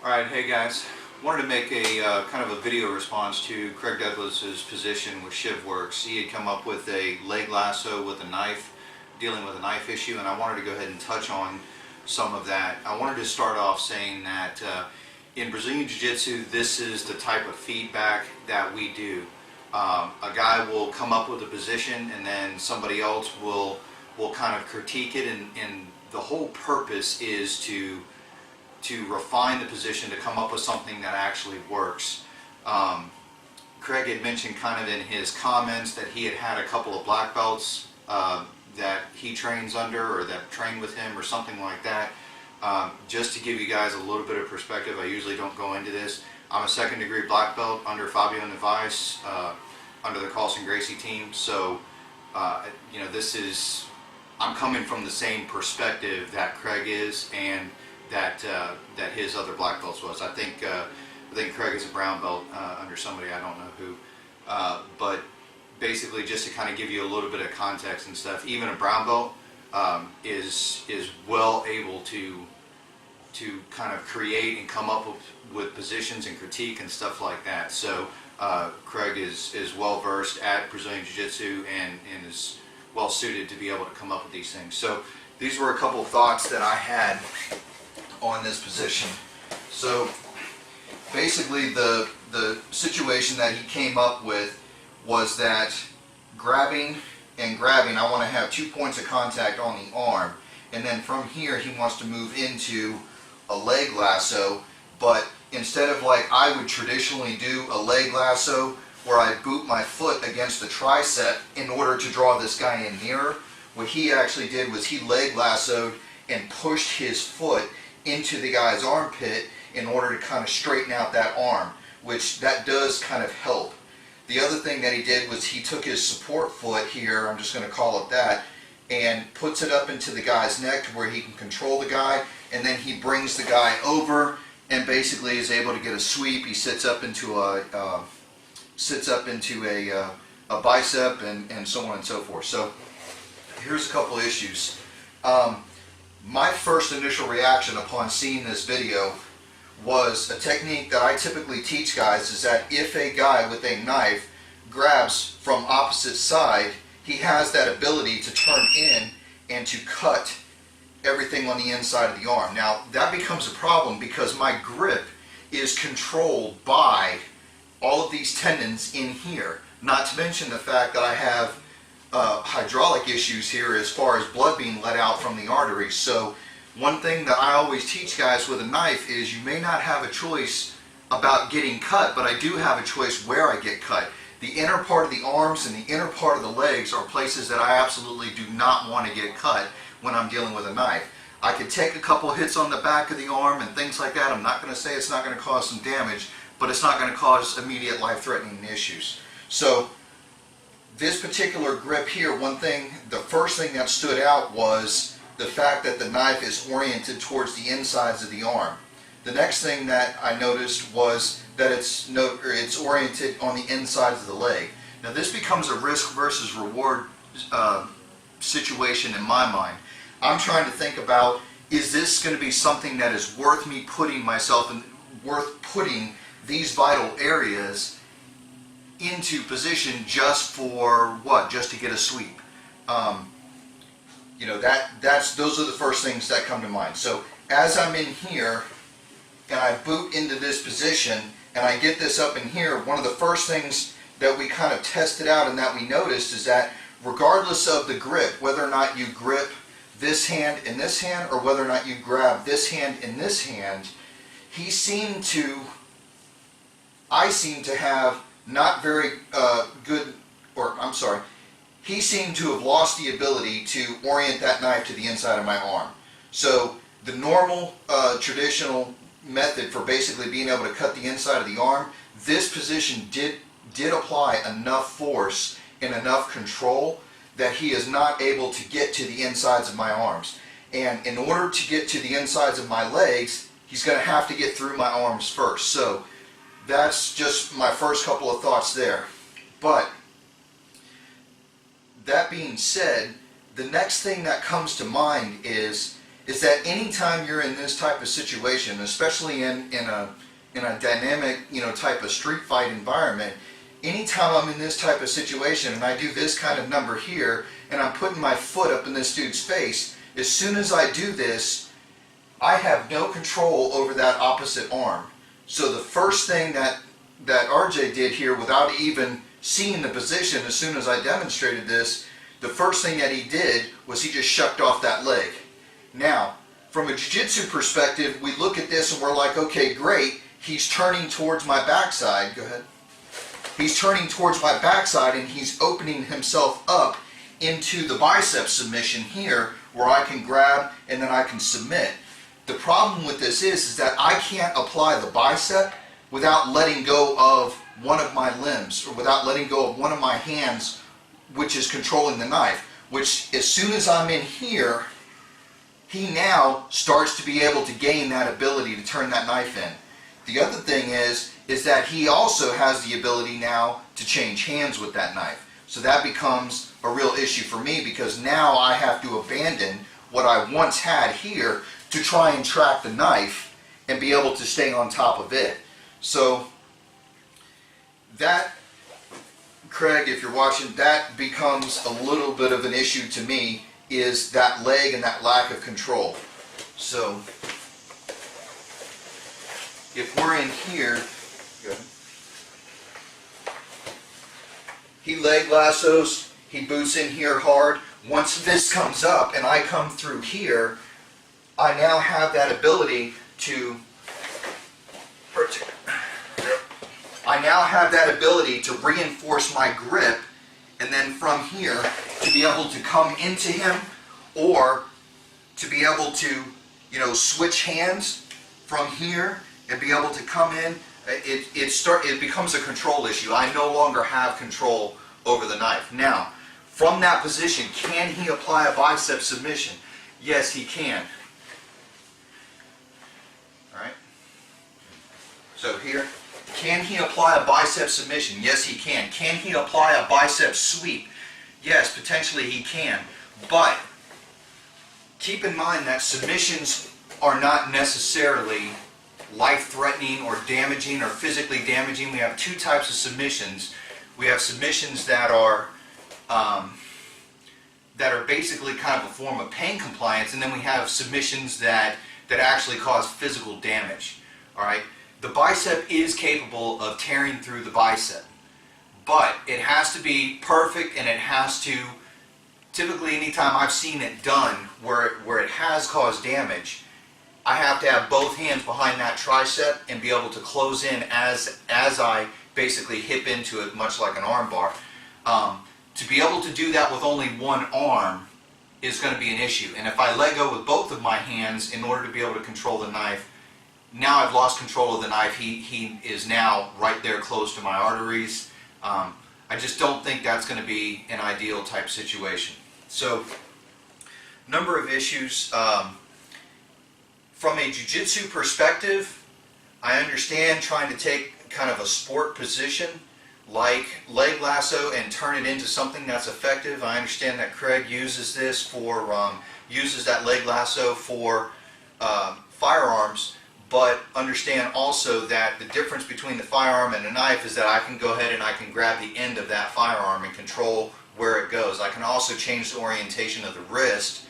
Alright, hey guys. Wanted to make a kind of a video response to Craig Douglas's position with Shivworks. He had come up with a leg lasso with a knife, dealing with a knife issue, and I wanted to go ahead and touch on some of that. I wanted to start off saying that in Brazilian Jiu-Jitsu, this is the type of feedback that we do. A guy will come up with a position and then somebody else will kind of critique it, and the whole purpose is to refine the position, to come up with something that actually works. Craig had mentioned kind of in his comments that he had a couple of black belts that he trains under, or that train with him, or something like that. Just to give you guys a little bit of perspective, I usually don't go into this. I'm a second-degree black belt under Fabio Neves, under the Carlson Gracie team. So, you know, I'm coming from the same perspective that Craig is, and that his other black belts was. I think Craig is a brown belt under somebody, I don't know who. But basically, just to kind of give you a little bit of context and stuff, even a brown belt is well able to kind of create and come up with positions and critique and stuff like that. So Craig is well versed at Brazilian Jiu-Jitsu and is well suited to be able to come up with these things. So these were a couple of thoughts that I had on this position. So basically the situation that he came up with was that grabbing, I want to have 2 points of contact on the arm, and then from here he wants to move into a leg lasso, but instead of like I would traditionally do a leg lasso where I boot my foot against the tricep in order to draw this guy in nearer, what he actually did was he leg lassoed and pushed his foot into the guy's armpit in order to kind of straighten out that arm, which that does kind of help. The other thing that he did was he took his support foot here, I'm just going to call it that, and puts it up into the guy's neck to where he can control the guy, and then he brings the guy over and basically is able to get a sweep. He sits up into a bicep and so on and so forth. So here's a couple issues. My first initial reaction upon seeing this video was a technique that I typically teach guys, is that if a guy with a knife grabs from opposite side, he has that ability to turn in and to cut everything on the inside of the arm. Now that becomes a problem because my grip is controlled by all of these tendons in here, not to mention the fact that I have hydraulic issues here as far as blood being let out from the arteries. So one thing that I always teach guys with a knife is you may not have a choice about getting cut, but I do have a choice where I get cut. The inner part of the arms and the inner part of the legs are places that I absolutely do not want to get cut when I'm dealing with a knife. I could take a couple hits on the back of the arm and things like that. I'm not going to say it's not going to cause some damage, but it's not going to cause immediate life-threatening issues. So this particular grip here, the first thing that stood out was the fact that the knife is oriented towards the insides of the arm. The next thing that I noticed was that it's oriented on the insides of the leg. Now this becomes a risk versus reward situation in my mind. I'm trying to think about, is this going to be something that is worth me putting myself in, worth putting these vital areas into position just for what? Just to get a sweep. You know, those are the first things that come to mind. So as I'm in here and I boot into this position and I get this up in here, one of the first things that we kind of tested out and that we noticed is that regardless of the grip, whether or not you grip this hand in this hand or whether or not you grab this hand in this hand, I seem to have not very good, or I'm sorry, he seemed to have lost the ability to orient that knife to the inside of my arm. So the normal traditional method for basically being able to cut the inside of the arm, this position did apply enough force and enough control that he is not able to get to the insides of my arms. And in order to get to the insides of my legs, he's going to have to get through my arms first. So that's just my first couple of thoughts there. But that being said, the next thing that comes to mind is is that anytime you're in this type of situation, especially in a dynamic, type of street fight environment, anytime I'm in this type of situation and I do this kind of number here and I'm putting my foot up in this dude's face, as soon as I do this, I have no control over that opposite arm. So the first thing that RJ did here, without even seeing the position, as soon as I demonstrated this, the first thing that he did was he just shucked off that leg. Now, from a jiu-jitsu perspective, we look at this and we're like, okay, great, he's turning towards my backside. Go ahead. He's turning towards my backside and he's opening himself up into the bicep submission here, where I can grab and then I can submit. The problem with this is that I can't apply the bicep without letting go of one of my limbs, or without letting go of one of my hands, which is controlling the knife, which as soon as I'm in here, he now starts to be able to gain that ability to turn that knife in. The other thing is that he also has the ability now to change hands with that knife. So that becomes a real issue for me, because now I have to abandon what I once had here to try and track the knife and be able to stay on top of it. So that, Craig, if you're watching, that becomes a little bit of an issue to me, is that leg and that lack of control. So if we're in here, good. He leg lassos, he boots in here hard. Once this comes up and I come through here, I now have that ability to reinforce my grip, and then from here to be able to come into him, or to be able to, switch hands from here and be able to come in. It becomes a control issue. I no longer have control over the knife. Now, from that position, can he apply a bicep submission? Yes, he can. Alright? So here, can he apply a bicep submission? Yes, he can. Can he apply a bicep sweep? Yes, potentially he can. But keep in mind that submissions are not necessarily life-threatening or damaging or physically damaging. We have two types of submissions. We have submissions that are basically kind of a form of pain compliance, and then we have submissions that actually cause physical damage. All right, the bicep is capable of tearing through the bicep, but it has to be perfect, and it has to, typically anytime I've seen it done where it has caused damage, I have to have both hands behind that tricep and be able to close in as I basically hip into it, much like an arm bar. To be able to do that with only one arm is going to be an issue. And if I let go with both of my hands in order to be able to control the knife, now I've lost control of the knife. He is now right there close to my arteries. I just don't think that's going to be an ideal type situation. So, number of issues. From a jiu-jitsu perspective, I understand trying to take kind of a sport position like leg lasso and turn it into something that's effective. I understand that Craig uses this for, uses that leg lasso for firearms, but understand also that the difference between the firearm and a knife is that I can go ahead and I can grab the end of that firearm and control where it goes. I can also change the orientation of the wrist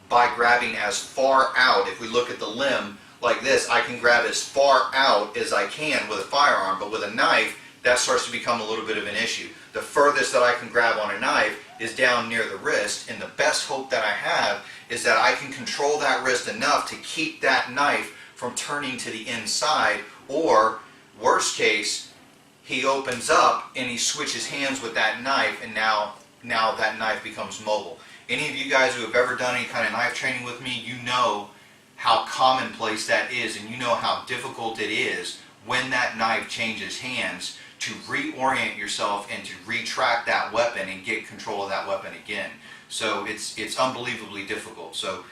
by grabbing as far out. If we look at the limb like this, I can grab as far out as I can with a firearm, but with a knife, that starts to become a little bit of an issue. The furthest that I can grab on a knife is down near the wrist, and the best hope that I have is that I can control that wrist enough to keep that knife from turning to the inside, or worst case, he opens up and he switches hands with that knife, and now that knife becomes mobile. Any of you guys who have ever done any kind of knife training with me, you know how commonplace that is, and you know how difficult it is when that knife changes hands to reorient yourself and to retract that weapon and get control of that weapon again. So it's unbelievably difficult. So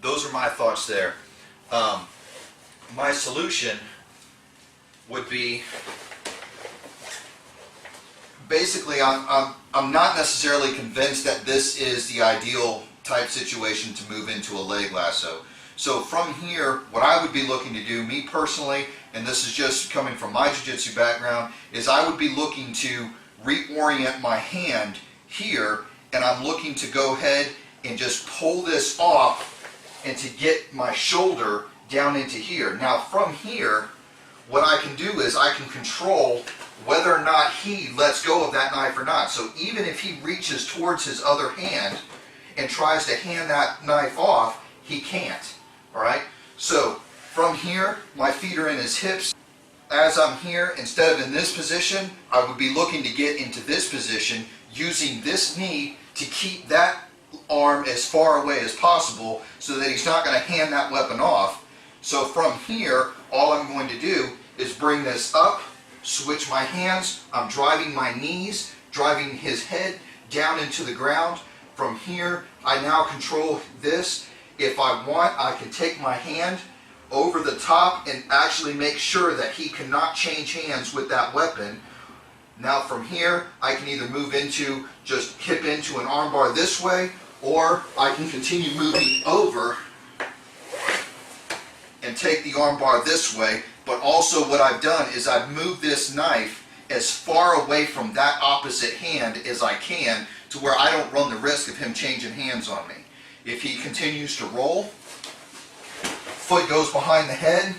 those are my thoughts there. My solution would be, basically, I'm not necessarily convinced that this is the ideal type situation to move into a leg lasso. So from here, what I would be looking to do, me personally, and this is just coming from my jiu-jitsu background, is I would be looking to reorient my hand here, and I'm looking to go ahead and just pull this off and to get my shoulder down into here. Now from here, what I can do is I can control whether or not he lets go of that knife or not. So even if he reaches towards his other hand and tries to hand that knife off, he can't. All right? So from here, my feet are in his hips. As I'm here, instead of in this position, I would be looking to get into this position using this knee to keep that arm as far away as possible so that he's not going to hand that weapon off. So from here, all I'm going to do is bring this up, switch my hands, I'm driving my knees, driving his head down into the ground. From here, I now control this. If I want, I can take my hand over the top and actually make sure that he cannot change hands with that weapon. Now from here, I can either move into, just hip into an armbar this way, or I can continue moving over and take the armbar this way. But also what I've done is I've moved this knife as far away from that opposite hand as I can to where I don't run the risk of him changing hands on me. If he continues to roll, foot goes behind the head.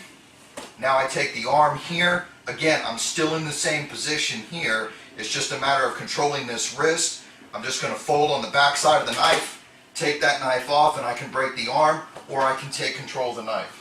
Now I take the arm here. Again, I'm still in the same position here. It's just a matter of controlling this wrist. I'm just going to fold on the back side of the knife, take that knife off, and I can break the arm, or I can take control of the knife.